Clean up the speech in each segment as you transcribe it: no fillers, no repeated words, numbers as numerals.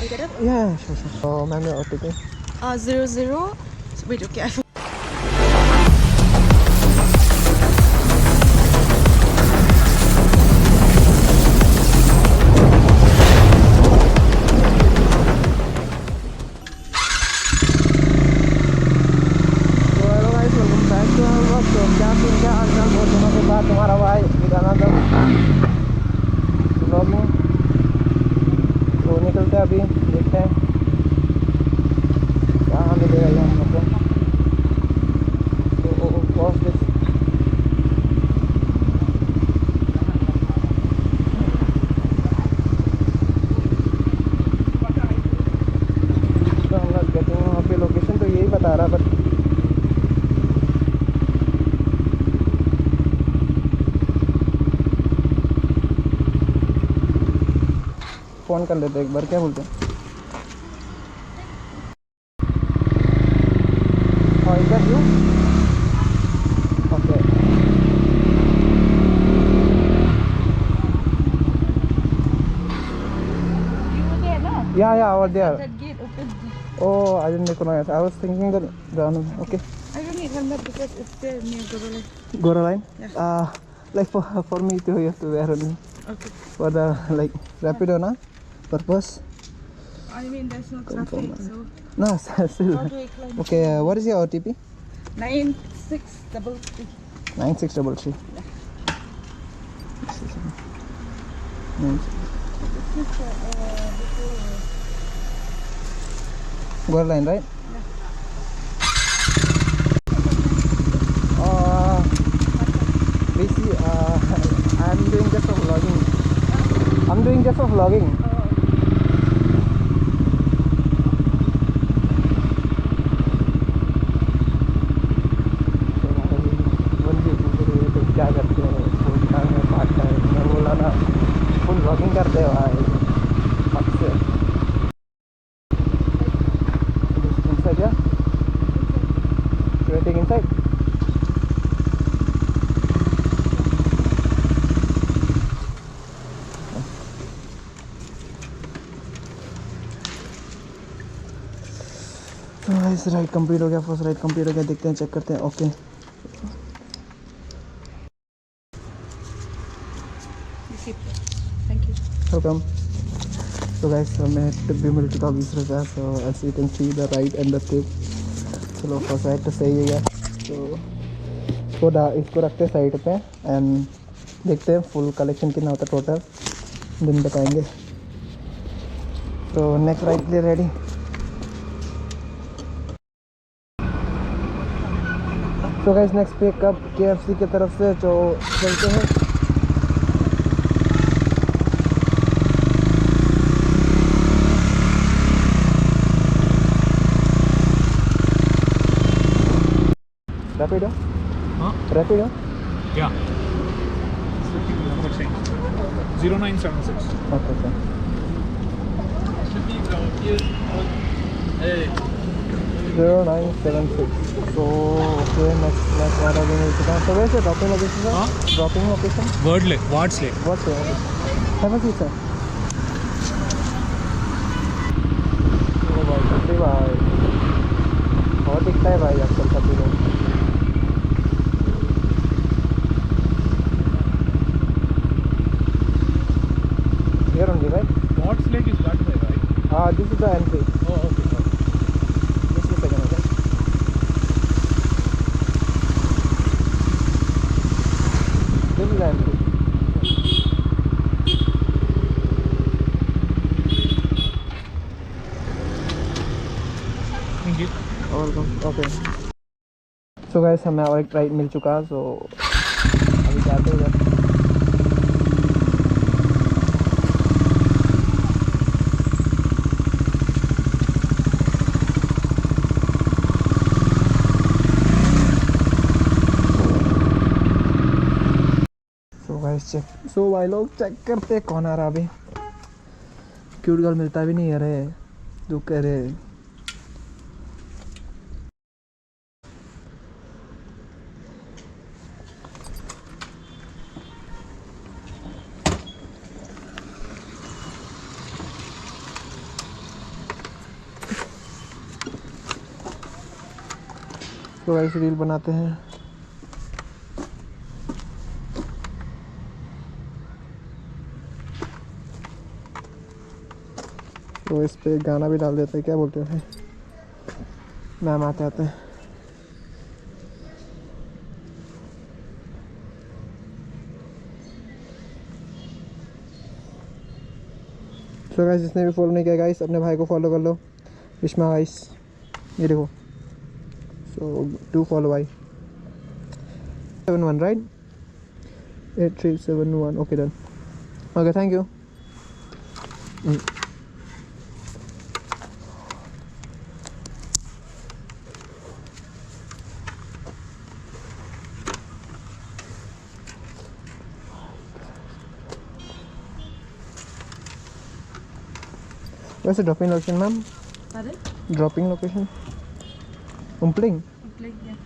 I'll get it. Yeah, sure, sure. Oh, ma'am, your OTP. 00. Wait, okay. क्या हालचाल? बहुत दिनों के बाद तुम्हारा भाई विधानसभा ब्लॉगिंग तो निकलते हैं अभी, देखते हैं क्या मिलेगा ये हम लोग को। तो वॉच दिस। तो हम लोग गेटिंग वहाँ पे लोकेशन तो यही बता रहा, बट फ़ोन कर लेते एक बार, क्या बोलते हैं? और इधर you okay. Yeah, over there. That gate open. Oh, I didn't recognize. I was thinking that okay. I don't need helmet because it's there near Gorilla. Gora line? Yeah. Like for me too, you have to wear only. Okay. For the like Rapido na purpose. I mean, there's no traffic, so No, still. how do I climb? Okay, what is your OTP? 9633. 9633. Gora line, right? Basically, I'm doing just for vlogging. I'm doing just for vlogging. क्या करते हैं full time में part time में बोला ना, full vlogging करते हैं भाई हद से। इनसाइड या वेटिंग इनसाइड। तो इस राइड कंप्लीट हो गया, फर्स्ट राइड कंप्लीट हो गया, देखते हैं, चेक करते हैं। Okay Thank you. वेलकम। तो गाइस हमें टिप भी मिल चुका 20 रुपया। So as you can see the ride and the tip. चलो फर्स्ट राइड तो सही है यार। तो इसको रखते हैं साइड पे एंड देखते हैं फुल कलेक्शन कितना होता है टोटल, दिन बताएंगे। तो नेक्स्ट राइड के लिए रेडी। तो गाइस नेक्स्ट पिकअप KFC की तरफ से, जो चलते हैं। Rapido? Huh? Rapido? Yeah. 0976. Okay, okay. 0976. So, okay, next वाला भी मिल चुका है। So, where is the dropping location, sir? Huh? Dropping location? Wards Lake. What? Have a seat, sir. ओ भाई, सच्ची भाई बहुत दिखता है भाई आजकल सभी लोग। Here only, right? Wards Lake is that way, right? This is the entry. Oh, okay. Just a second, okay? This is the entry. Thank you. Welcome. Okay so guys हमें और एक राइड मिल चुका। सो अभी जाते हैं उधर। So guys check. सो भाई लोग चेक करते कौन आ रहा अभी। क्यूट गर्ल मिलता भी नहीं है रे, जो कह रहे। तो ऐसे रील बनाते हैं। तो इस पे गाना भी डाल देते हैं, क्या बोलते हैं, मैम आते आते हैं। तो गाइस जिसने भी फॉलो नहीं किया गाइस अपने भाई को फॉलो कर लो, विश्मा गाइस, ये देखो। सो डू फॉलो भाई। 71 right, 8371, okay done, okay thank you. वैसे dropping location ma'am, Pardon? Dropping location उम्पलिंग। Like, yeah.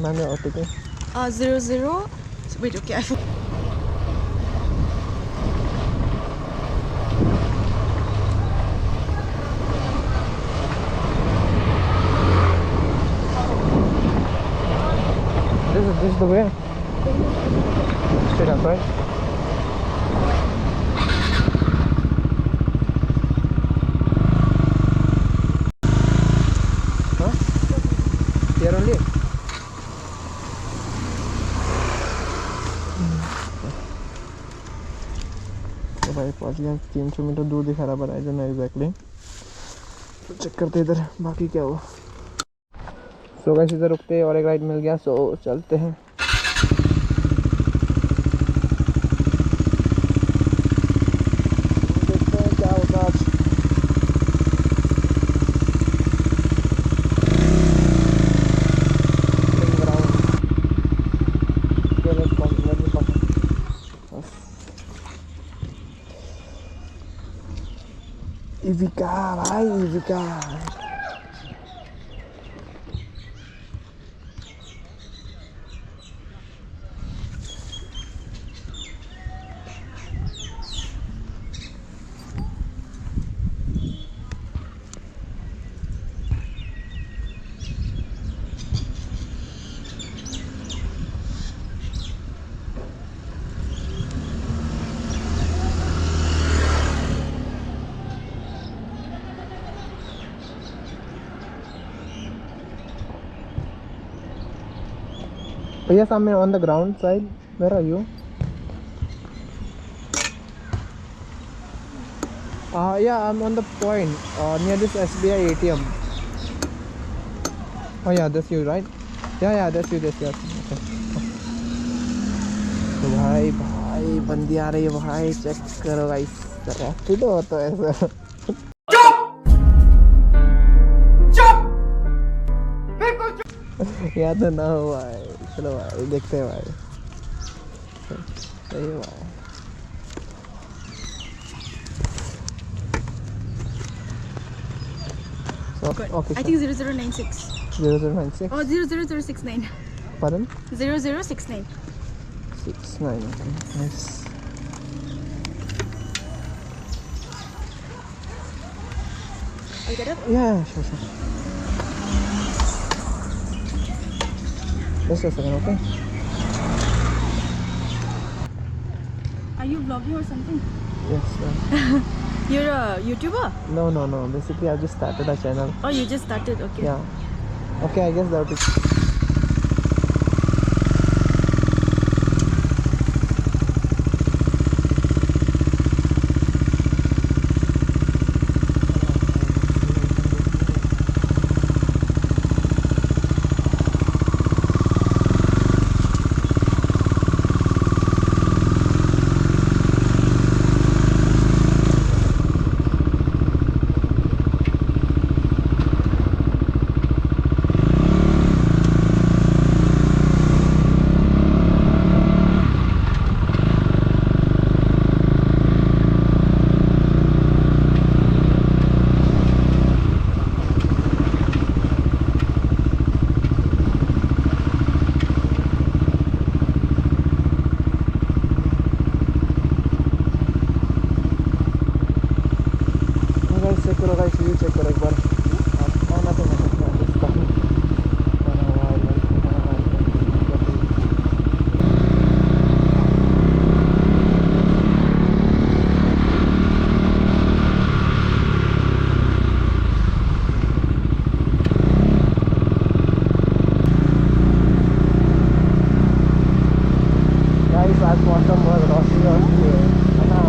मैम ये OTP 00. Wait, okay. this is the way, straight up right. Huh? Here only. तो भाई पहुंच गया, 300 metre दूर दिखा रहा, पर आई डोंट नो एग्जैक्टली। तो चेक करते इधर बाकी क्या हुआ। सो गाइस इधर रुकते और एक राइड मिल गया, सो चलते हैं। देखते हैं क्या होगा आज। इविका भाई, इविका Yes, I'm on the ground side. Where are you? Yeah, I'm on the point near this SBI ATM. Oh yeah, that's you, right? Yeah, that's you, that's you. Okay. तो भाई भाई बंदी आ रही है भाई, चेक करो भाई, रैपिड होता है ऐसा। याद ना हो भाई, चलो भाई देखते हैं भाई, सही है भाई। Okay, I think 0096. 0096. Oh, 00069. Pardon? 0069. 69. Okay, nice. I'll get up. Yeah, sure. Just a second, okay? Are you vlogging or something? Yes, ma'am. You're a YouTuber? No. Basically, I just started a channel. Oh, you just started. Okay. Yeah. Okay, I guess that is. Check करो guys, view check करो एक बार। आप आना तो नहीं guys, आज मौसम बहुत रोशनी है ना।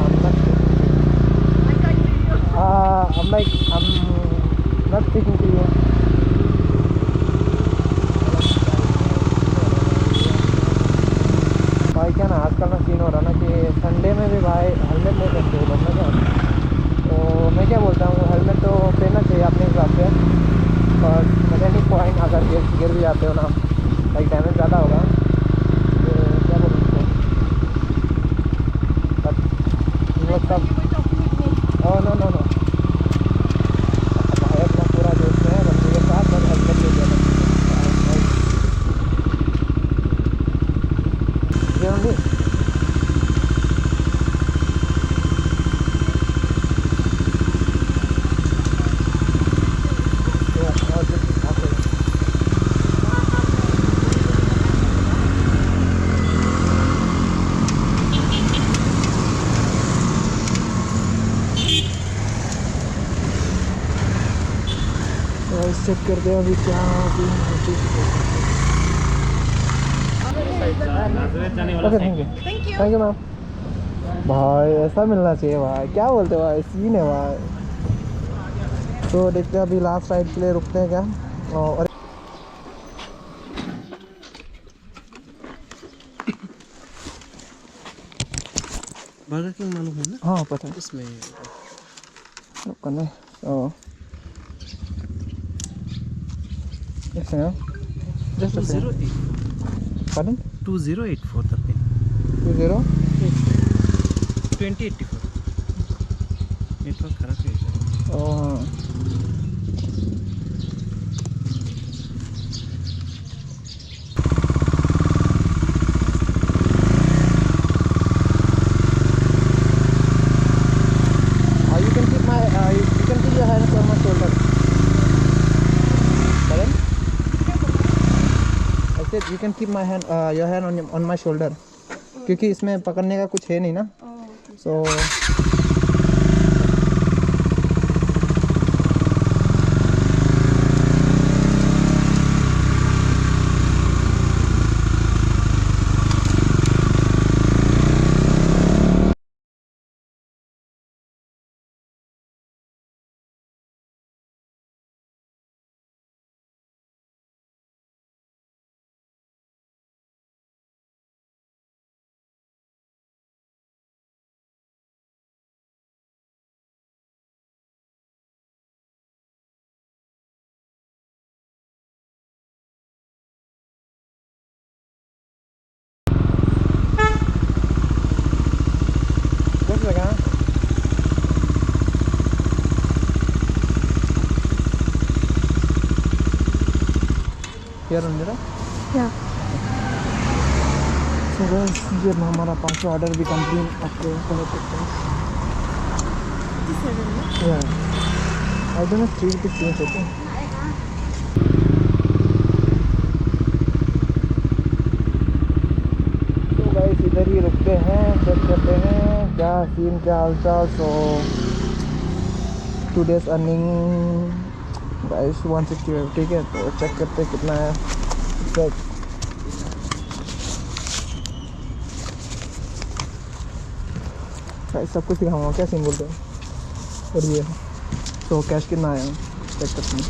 I'm not speaking to you. भाई क्या ना आजकल ना सीन हो रहा ना कि संडे में भी भाई हेलमेट नहीं पहनते हो लोग ना क्या। तो मैं क्या बोलता हूँ, हेलमेट तो पहनना चाहिए अपने हिसाब से, और मेरे नहीं पॉइंट अगर गिर भी जाते हो ना, लाइक डैमेज ज़्यादा होगा तो क्या बोलूँ उसको, बट लोग सब नो नो नो भाई अपना पूरा दोस्त है बंदे के साथ, और हेलमेट ले लिया ओनली। चेक करते हैं अभी क्या ओके। Thank you ma'am. भाई ऐसा मिलना चाहिए भाई, क्या बोलते हो भाई, सीन है भाई। तो देखते हैं अभी लास्ट राइड के लिए रुकते हैं क्या। और बर्गर किंग मालूम है ना? हाँ पता है, इसमें रुकना है। Yes, ma'am. Just a second. 208 Pardon? 2084 the pin 20? 2084 network खराब है। Oh. You can keep my you can keep your hands on my shoulder. Pardon? I said you can keep my hand your hand on my shoulder. क्योंकि इसमें पकड़ने का कुछ है नहीं ना। So just like here on the Yeah. So guys, ये हमारा 5वां ऑर्डर भी कंप्लीट आपको कर सकते हैं। Yeah. I don't know 3 rupees change होते हैं। तो गाइस इधर ही रुकते हैं, चेक करते हैं क्या सीन क्या हालचाल। सो टुडेस अर्निंग गाइस 160 है, ठीक है। तो चेक करते हैं कितना है। चेक गाइस सब कुछ दिखाऊंगा क्या सीन बोलते हैं। और ये तो कैश कितना आया चेक करते हैं।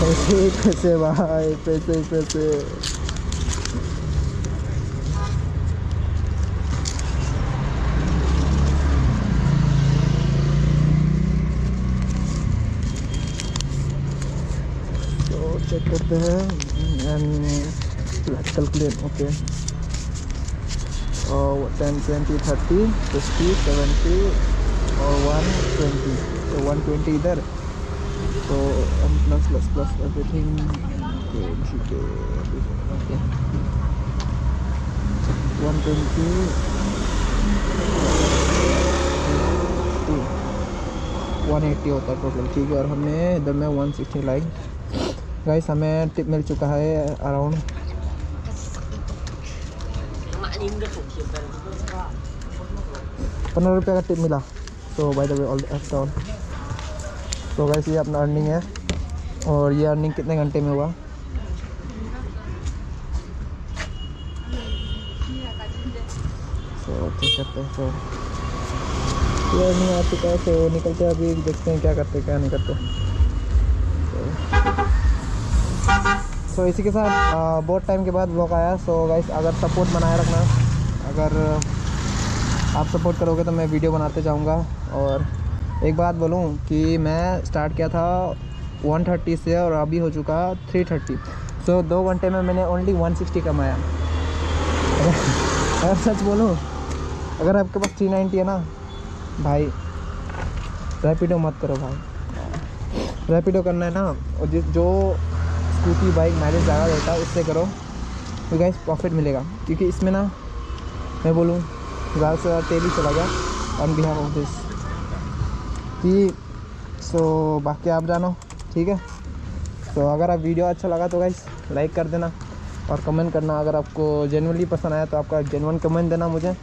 पैसे पैसे भाई, पैसे पैसे। तो चेक करते हैं एंड कैलकुलेट। ओके 10 20 30 50 70 और 120। तो 120 इधर, तो प्लस प्लस प्लस एवरीथिंग ठीक है ओके 180 होता है टोटल, ठीक है। और हमने इधर में 160 लाई। गाइस हमें टिप मिल चुका है अराउंड 15 रुपये का टिप मिला। So by the way all down. तो गाइस ये अपना अर्निंग है, और ये अर्निंग कितने घंटे में हुआ? तो चेक करते हैं। तो ये अर्निंग आ चुका है, तो निकलते हैं अभी, देखते हैं क्या करते क्या नहीं करते। तो इसी के साथ बहुत टाइम के बाद ब्लॉग आया। सो गाइस अगर सपोर्ट बनाए रखना, अगर आप सपोर्ट करोगे तो मैं वीडियो बनाते जाऊंगा। और एक बात बोलूं कि मैं स्टार्ट किया था 130 से और अभी हो चुका 330। सो 2 घंटे में मैंने ओनली 160 कमाया। अगर सच बोलूं, अगर आपके पास 390 है ना भाई, रैपिडो मत करो भाई। रैपिडो करना है ना, और जो स्कूटी बाइक माइलेज ज़्यादा देता है उससे करो, तो गाइस प्रॉफिट मिलेगा। क्योंकि इसमें ना मैं बोलूँ ज़्यादा से ज़्यादा तेल ही चला गया ऑन बिहाफ ऑफ दिस कि सो बाकी आप जानो, ठीक है। तो अगर आप वीडियो अच्छा लगा तो गाइस लाइक कर देना और कमेंट करना। अगर आपको जेन्युइनली पसंद आया तो आपका जेन्युइन कमेंट देना मुझे।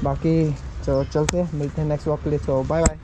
बाकी चलते हैं, मिलते हैं नेक्स्ट व्लॉग के लिए। सो बाय बाय।